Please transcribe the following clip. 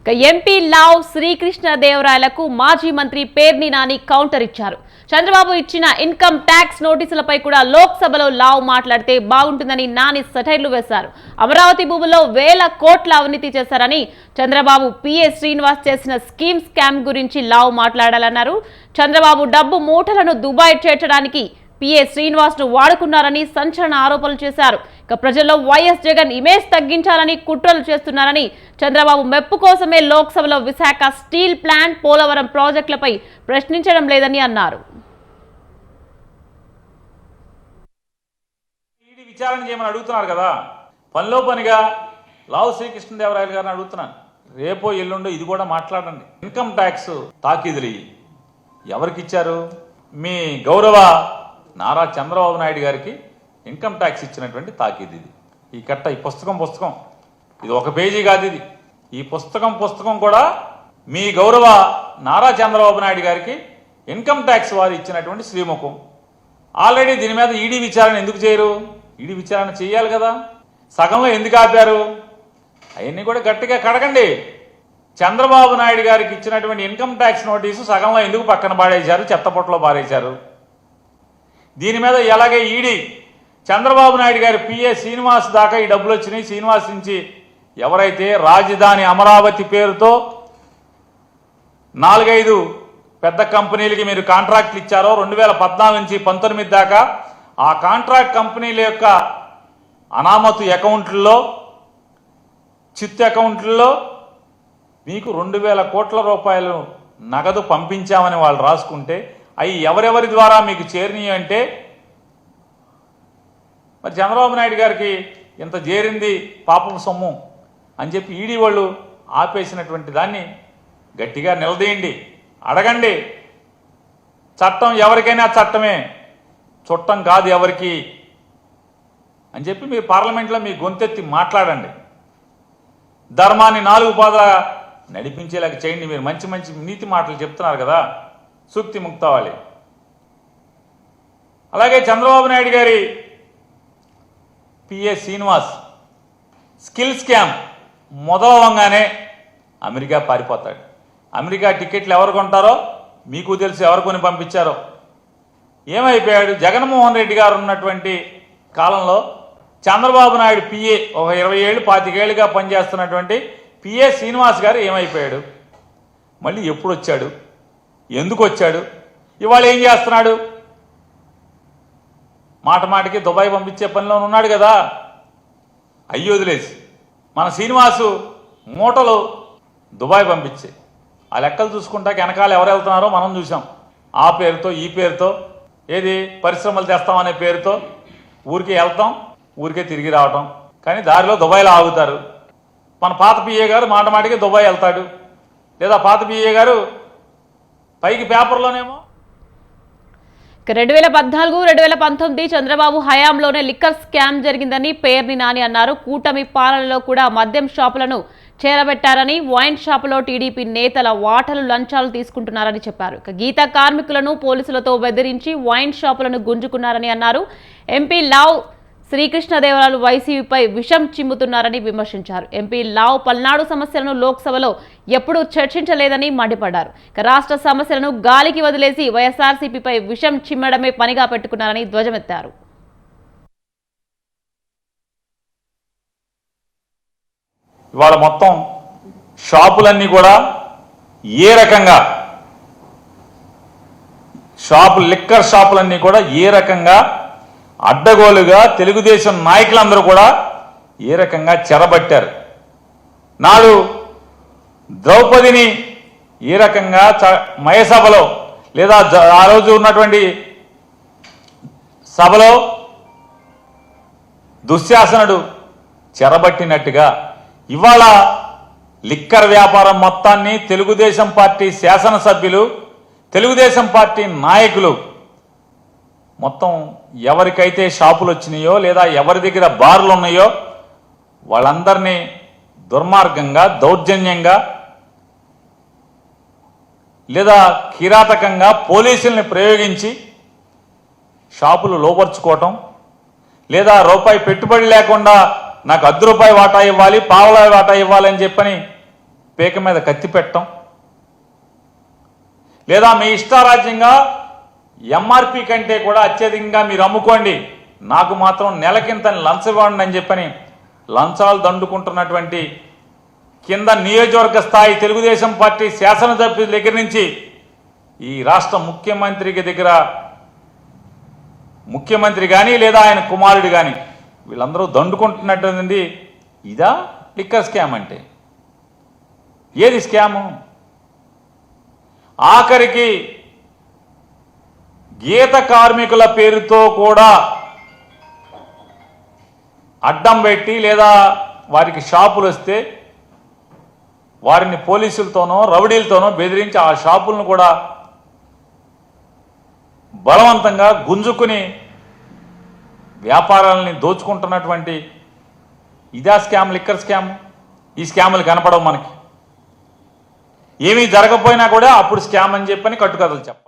MP లావ్ శ్రీకృష్ణదేవరాయలకు మాజీ మంత్రి పేర్ని నాని కౌంటర్ ఇచ్చారు. చంద్రబాబు ఇచ్చిన ఇన్కమ్ ట్యాక్స్ నోటీసులపై కూడా లోక్సభలో లావ్ మాట్లాడితే బాగుంటుందని నాని సెటైర్లు వేశారు. అమరావతి భూముల్లో వేల కోట్ల అవినీతి చేశారని, చంద్రబాబు పిఏ శ్రీనివాస్ చేసిన స్కామ్ గురించి లావ్ మాట్లాడాలన్నారు. చంద్రబాబు డబ్బు మూటలను దుబాయ్ చేర్చడానికి పిఏ శ్రీనివాస్ ను వాడుకున్నారని సంచలన ఆరోపణలు చేశారు. ప్రజల్లో వైఎస్ జగన్ ఇమేజ్ తగ్గించాలని కుట్రలు చేస్తున్నారని, చంద్రబాబు మెప్పు కోసమే లోక్సభలో విశాఖ స్టీల్ ప్లాంట్, పోలవరం ప్రాజెక్టులపై ప్రశ్నించడం లేదని అన్నారు. విచారణ చేయమని అడుగుతున్నారు కదా, పనిలో పనిగా లావు శ్రీకృష్ణదేవరాయలు గారిని అడుగుతున్నాను, రేపో ఎల్లుండో ఇది కూడా మాట్లాడండి. ఇన్కమ్ ట్యాక్స్ తాకీదులు ఎవరికి ఇచ్చారు? మీ గౌరవ నారా చంద్రబాబు నాయుడు గారికి ఇన్కమ్ ట్యాక్స్ ఇచ్చినటువంటి తాకీదు ఇది. ఈ కట్ట, ఈ పుస్తకం ఇది ఒక పేజీ కాదు. ఇది ఈ పుస్తకం కూడా మీ గౌరవ నారా చంద్రబాబు నాయుడు గారికి ఇన్కమ్ ట్యాక్స్ వారు ఇచ్చినటువంటి శ్రీముఖం. ఆల్రెడీ దీని మీద ఈడీ విచారణ ఎందుకు చేయరు? ఈడీ విచారణ చేయాలి కదా. సగంలో ఎందుకు ఆపారు? అవన్నీ కూడా గట్టిగా కడగండి. చంద్రబాబు నాయుడు గారికి ఇచ్చినటువంటి ఇన్కమ్ ట్యాక్స్ నోటీసు సగంలో ఎందుకు పక్కన పాడేశారు, చెత్తపొట్టలో పారేశారు? దీని మీద ఎలాగే ఈడీ చంద్రబాబు నాయుడు గారి పిఏ శ్రీనివాస్ దాకా ఈ డబ్బులు వచ్చినాయి. శ్రీనివాస్ నుంచి ఎవరైతే రాజధాని అమరావతి పేరుతో 4-5 పెద్ద కంపెనీలకి మీరు కాంట్రాక్ట్లు ఇచ్చారో 2014 నుంచి 19 దాకా, ఆ కాంట్రాక్ట్ కంపెనీల యొక్క అనామతు అకౌంట్లలో, చిత్తు అకౌంట్లలో మీకు 2000 కోట్ల రూపాయలు నగదు పంపించామని వాళ్ళు రాసుకుంటే, అవి ఎవరెవరి ద్వారా మీకు చేరినాయి అంటే, మరి చంద్రబాబు నాయుడు గారికి ఇంత చేరింది పాపం సొమ్ము అని చెప్పి ఈడీ వాళ్ళు ఆపేసినటువంటి దాన్ని గట్టిగా నిలదీయండి, అడగండి. చట్టం ఎవరికైనా చట్టమే, చుట్టం కాదు ఎవరికి అని చెప్పి మీరు పార్లమెంట్లో మీ గొంతెత్తి మాట్లాడండి. ధర్మాన్ని 4 పాదాల నడిపించేలాగా చేయండి. మీరు మంచి మంచి నీతి మాటలు చెప్తున్నారు కదా, సూక్తి ముక్తవాలి. అలాగే చంద్రబాబు నాయుడు గారి పిఏ శ్రీనివాస్ స్కామ్ మొదలవంగానే అమెరికా పారిపోతాడు. అమెరికా టికెట్లు ఎవరు కొంటారో మీకు తెలుసు, ఎవరు కొని పంపించారో. ఏమైపోయాడు? జగన్మోహన్ రెడ్డి గారు ఉన్నటువంటి కాలంలో చంద్రబాబు నాయుడు పిఏ, ఒక 20 ఏళ్ళు 25 ఏళ్ళుగా పనిచేస్తున్నటువంటి పిఏ శ్రీనివాస్ గారు ఏమైపోయాడు? మళ్ళీ ఎప్పుడు వచ్చాడు? ఎందుకు వచ్చాడు? ఇవాళ ఏం చేస్తున్నాడు? మాటకి దుబాయ్ పంపించే పనిలో ఉన్నాడు కదా. అయ్యి వదిలేసి మన శ్రీనివాసు మూటలు దుబాయ్ పంపించే ఆ లెక్కలు చూసుకుంటాక వెనకాల ఎవరు వెళ్తున్నారో మనం చూసాం. ఆ పేరుతో ఈ పేరుతో, ఏది పరిశ్రమలు తెస్తామనే పేరుతో ఊరికే వెళ్తాం, ఊరికే తిరిగి రావటం. కానీ దారిలో దుబాయ్లో ఆగుతారు. మన పాత పిఏ గారు మాటకి దుబాయ్ వెళ్తాడు, లేదా పాత పిఏ గారు పైకి పేపర్లోనేమో 2014-2019 చంద్రబాబు హయాంలోనే లిక్కర్ స్కామ్ జరిగిందని పేర్ని నాని అన్నారు. కూటమి పాలనలో కూడా మద్యం షాపులను చేరబెట్టారని, వైన్ షాపులో టీడీపీ నేతల వాటలు లంచాలు తీసుకుంటున్నారని చెప్పారు. గీత కార్మికులను పోలీసులతో బెదిరించి వైన్ షాపులను గుంజుకున్నారని అన్నారు. ఎంపీ లావ్ శ్రీకృష్ణదేవరాయలు వైసీపీపై విషం చిమ్ముతున్నారని విమర్శించారు. ఎంపీ లావ్ పల్నాడు సమస్యలను లోక్సభలో ఎప్పుడూ చర్చించలేదని మండిపడ్డారు. రాష్ట్ర సమస్యలను గాలికి వదిలేసి వైఎస్ఆర్సీపీపై విషం చిమ్మడమే పనిగా పెట్టుకున్నారని ధ్వజమెత్తారు. ఇవాళ మొత్తం షాపులన్నీ కూడా ఏ రకంగా, లిక్కర్ షాపులన్నీ కూడా ఏ రకంగా అడ్డగోలుగా తెలుగుదేశం నాయకులందరూ కూడా ఏ రకంగా చెరబట్టారు. నాడు ద్రౌపదిని ఏ రకంగా మయసభలో, లేదా ఆ రోజు ఉన్నటువంటి సభలో దుశ్శాసనుడు చెరబట్టినట్టుగా ఇవాళ లిక్కర్ వ్యాపారం మొత్తాన్ని తెలుగుదేశం పార్టీ శాసనసభ్యులు, తెలుగుదేశం పార్టీ నాయకులు మొత్తం ఎవరికైతే షాపులు వచ్చినాయో, లేదా ఎవరి దగ్గర బార్లు ఉన్నాయో వాళ్ళందరినీ దుర్మార్గంగా, దౌర్జన్యంగా, లేదా కిరాతకంగా పోలీసుల్ని ప్రయోగించి షాపులు లోపరుచుకోవటం, లేదా రూపాయి పెట్టుబడి లేకుండా నాకు ₹10 వాటా ఇవ్వాలి, పావలా వాటా ఇవ్వాలని చెప్పని పీక మీద కత్తి పెట్టడం, లేదా మీ ఇష్టారాజ్యంగా ఎంఆర్పి కంటే కూడా అత్యధికంగా మీరు అమ్ముకోండి, నాకు మాత్రం నెలకింత లంచం ఇవ్వండి అని చెప్పని లంచాలు దండుకుంటున్నటువంటి కింద నియోజకవర్గ స్థాయి తెలుగుదేశం పార్టీ శాసనసభ్యుల దగ్గర నుంచి ఈ రాష్ట్ర ముఖ్యమంత్రి కానీ లేదా ఆయన కుమారుడు కానీ వీళ్ళందరూ దండుకుంటున్నటువంటి ఇదా లిక్కర్ స్కామ్ అంటే? ఏది స్కాము? ఆఖరికి గీత కార్మికుల పేరుతో కూడా అడ్డం పెట్టి లేదా వారికి షాపులు వస్తే వారిని పోలీసులతోనో రౌడీలతోనో బెదిరించి ఆ షాపులను కూడా బలవంతంగా గుంజుకుని వ్యాపారాలని దోచుకుంటున్నటువంటి ఇదా స్కామ్, లిక్కర్ స్కామ్? ఈ స్కాములు కనపడవు మనకి. ఏమీ జరగకపోయినా కూడా అప్పుడు స్కామ్ అని చెప్పని కట్టుకథలు చెప్ప